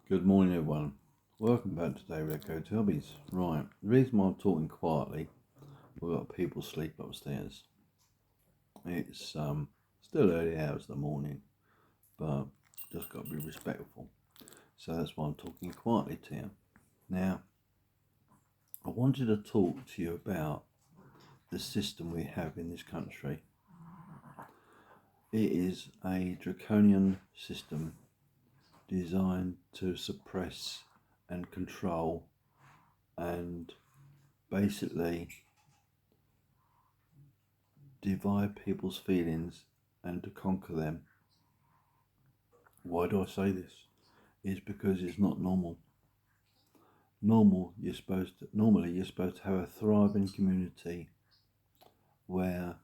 Good morning, everyone. Welcome back to David Echo Hobbies. Right, the reason why I'm talking quietly, we've got people asleep upstairs. It's still early hours of the morning, but just got to be respectful. So that's why I'm talking quietly to you. Now, I wanted to talk to you about the system we have in this country. It is a draconian system designed to suppress and control and basically divide people's feelings and to conquer them. Why do I say this? It's because it's not normal. Normally you're supposed to have a thriving community where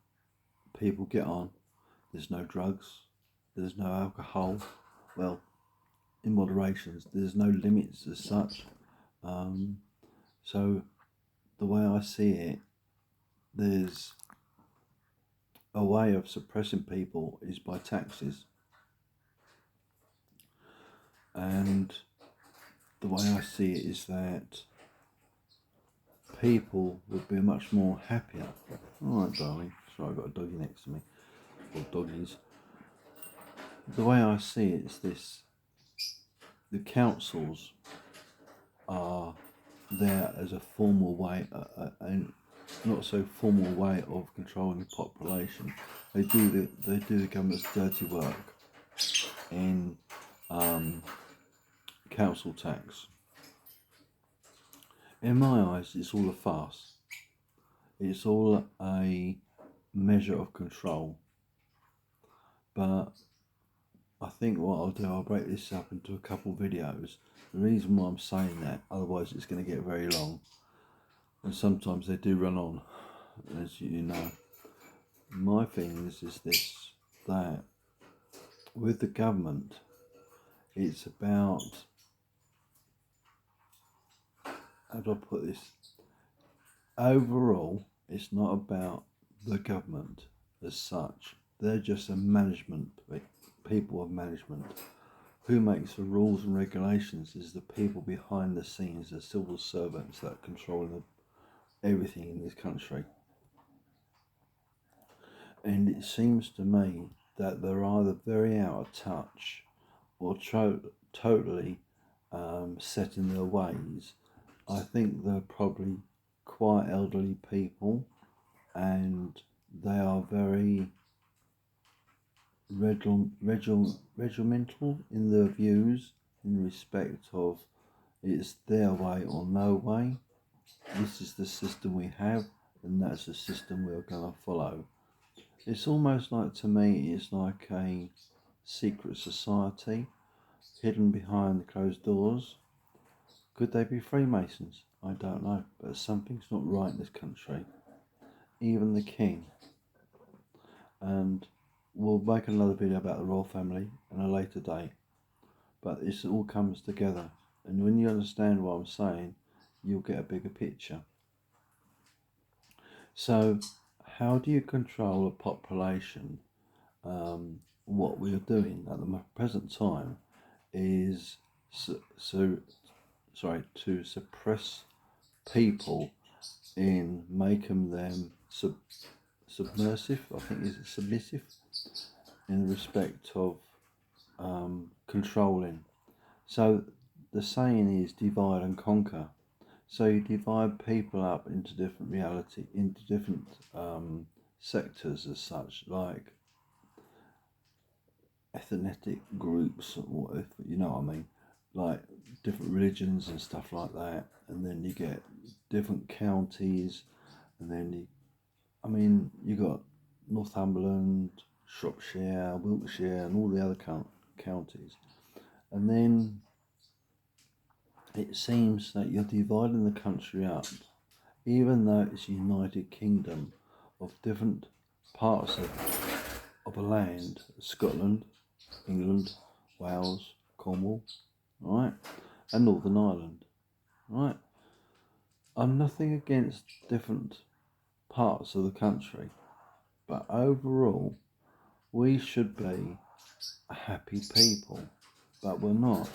people get on. There's no drugs, there's no alcohol. Well, in moderation, there's no limits as such. So the way I see it, there's a way of suppressing people is by taxes. And the way I see it is that people would be much more happier. All right, darling. Sorry, I've got a doggy next to me. Or doggies. The way I see it is this. The councils are there as a formal way, and not so formal way of controlling the population. They do the government's dirty work in council tax. In my eyes, it's all a farce. It's all a measure of control. But I think what I'll do, I'll break this up into a couple videos. The reason why I'm saying that, otherwise it's going to get very long. And sometimes they do run on, as you know. My feeling is this, that with the government, it's about, how do I put this? Overall, it's not about the government as such. They're just a management, people of management. Who makes the rules and regulations is the people behind the scenes, the civil servants that control everything in this country. And it seems to me that they're either very out of touch or totally set in their ways. I think they're probably quite elderly people, and they are very regimental in their views in respect of it's their way or no way. This is the system we have, and that's the system we're going to follow. It's almost like, to me, it's like a secret society hidden behind closed doors. Could they be Freemasons? I don't know, but something's not right in this country. Even the king. And we'll make another video about the royal family in a later date. But this all comes together. And when you understand what I'm saying, you'll get a bigger picture. So, how do you control a population? What we are doing at the present time is to suppress people in making them submersive. I think is it submissive in respect of controlling. So the saying is divide and conquer. So you divide people up into different reality, into different sectors as such, like ethnic groups, or if you know what I mean, like different religions and stuff like that. And then you get different counties, and then you got Northumberland, Shropshire, Wiltshire, and all the other counties. And then it seems that you're dividing the country up, even though it's a United Kingdom of different parts of a land: Scotland, England, Wales, Cornwall, right, and Northern Ireland, right. I'm nothing against different parts of the country, but overall, we should be a happy people, but we're not.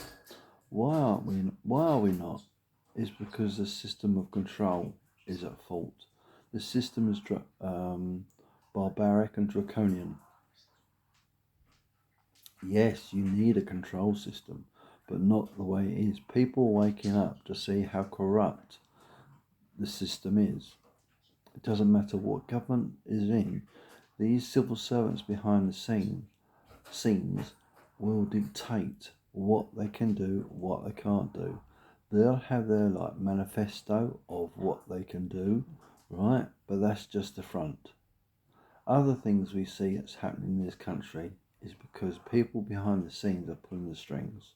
Why are we not? It's because the system of control is at fault. The system is barbaric and draconian. Yes, you need a control system, but not the way it is. People waking up to see how corrupt the system is. It doesn't matter what government is in. These civil servants behind the scenes will dictate what they can do, what they can't do. They'll have their manifesto of what they can do, right? But that's just the front. Other things we see that's happening in this country is because people behind the scenes are pulling the strings.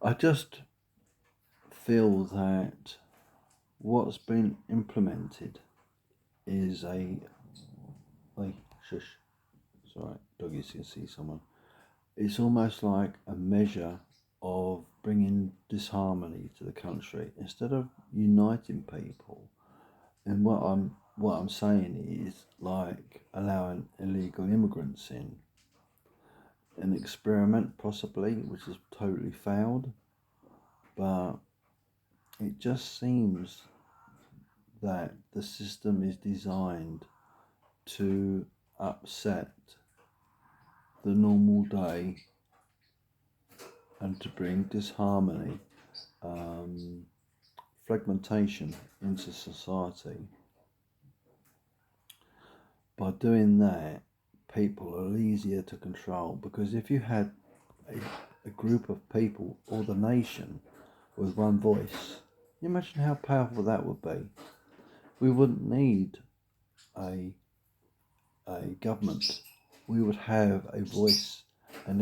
I just feel that what's been implemented is shush. Sorry, doggies can see someone. It's almost like a measure of bringing disharmony to the country instead of uniting people. And what I'm saying is like allowing illegal immigrants in. An experiment possibly, which has totally failed, but it just seems that the system is designed to upset the normal day and to bring disharmony, fragmentation into society. By doing that, people are easier to control, because if you had a group of people or the nation with one voice, can you imagine how powerful that would be? We wouldn't need a government. We would have a voice, and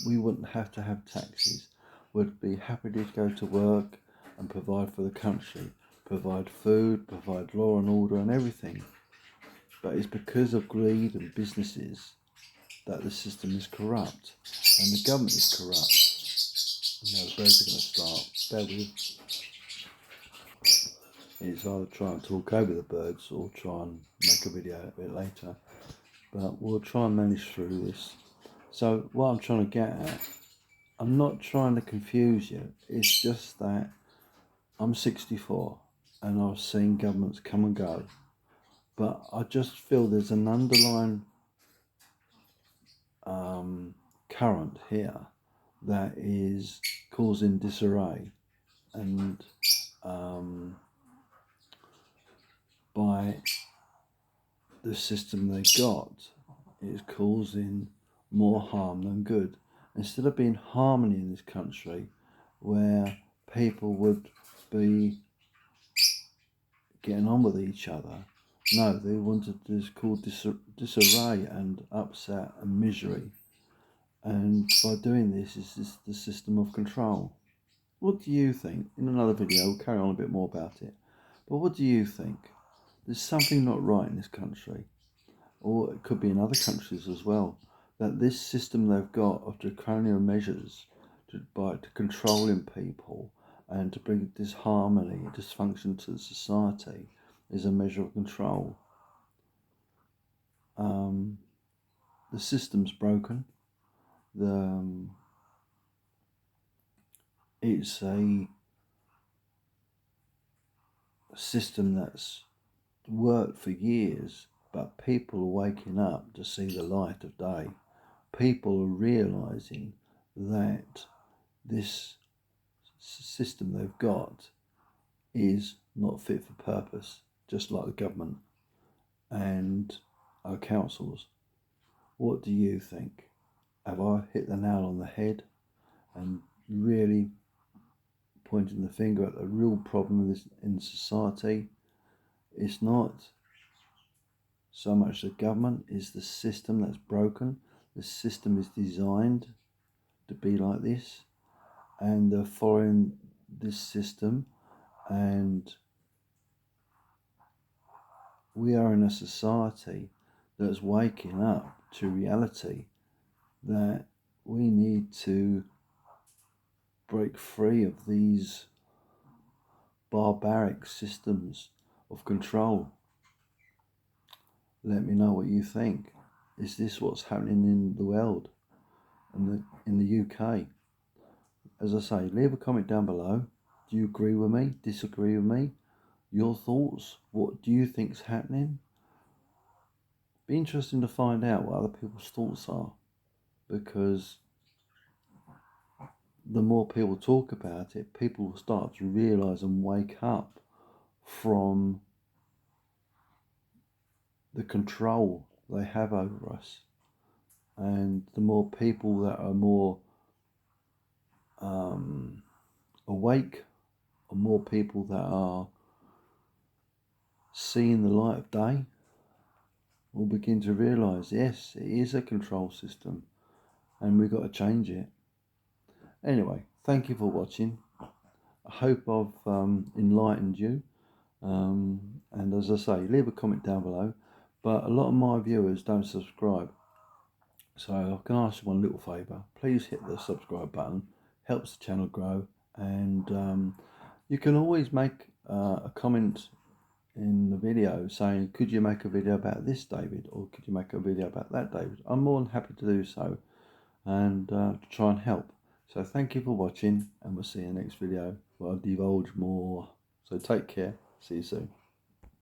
we wouldn't have to have taxes. We'd be happy to go to work and provide for the country, provide food, provide law and order and everything. But it's because of greed and businesses that the system is corrupt and the government is corrupt. Now the birds are going to start. Bear with. It's either try and talk over the birds or try and make a video a bit later. But we'll try and manage through this. So what I'm trying to get at, I'm not trying to confuse you. It's just that I'm 64 and I've seen governments come and go. But I just feel there's an underlying current here that is causing disarray, and by the system they got, it's causing more harm than good. Instead of being harmony in this country, where people would be getting on with each other, no, they wanted this called disarray and upset and misery. And by doing this is the system of control. What do you think? In another video, we'll carry on a bit more about it. But what do you think? There's something not right in this country, or it could be in other countries as well, that this system they've got of draconian measures to controlling people and to bring disharmony, dysfunction to the society is a measure of control. The system's broken. It's a system that's worked for years, but people are waking up to see the light of day. People are realising that this system they've got is not fit for purpose, just like the government and our councils. What do you think? Have I hit the nail on the head and really pointing the finger at the real problem in society? It's not so much the government, it's the system that's broken. The system is designed to be like this, and they're following this system, and we are in a society that's waking up to reality that we need to break free of these barbaric systems of control. Let me know what you think. Is this what's happening in the world? in the UK. As I say, leave a comment down below. Do you agree with me? Disagree with me? Your thoughts? What do you think's happening? Be interesting to find out what other people's thoughts are, because the more people talk about it, people will start to realise and wake up from the control they have over us. And the more people that are more awake, or more people that are seeing the light of day, will begin to realise, yes, it is a control system and we've got to change it. Anyway, thank you for watching. I hope I've enlightened you. And as I say, leave a comment down below. But a lot of my viewers don't subscribe. So I can ask you one little favour. Please hit the subscribe button. Helps the channel grow. And you can always make a comment in the video saying, could you make a video about this, David? Or could you make a video about that, David? I'm more than happy to do so, and to try and help. So thank you for watching, and we'll see you in the next video where I'll divulge more. So take care. See you soon.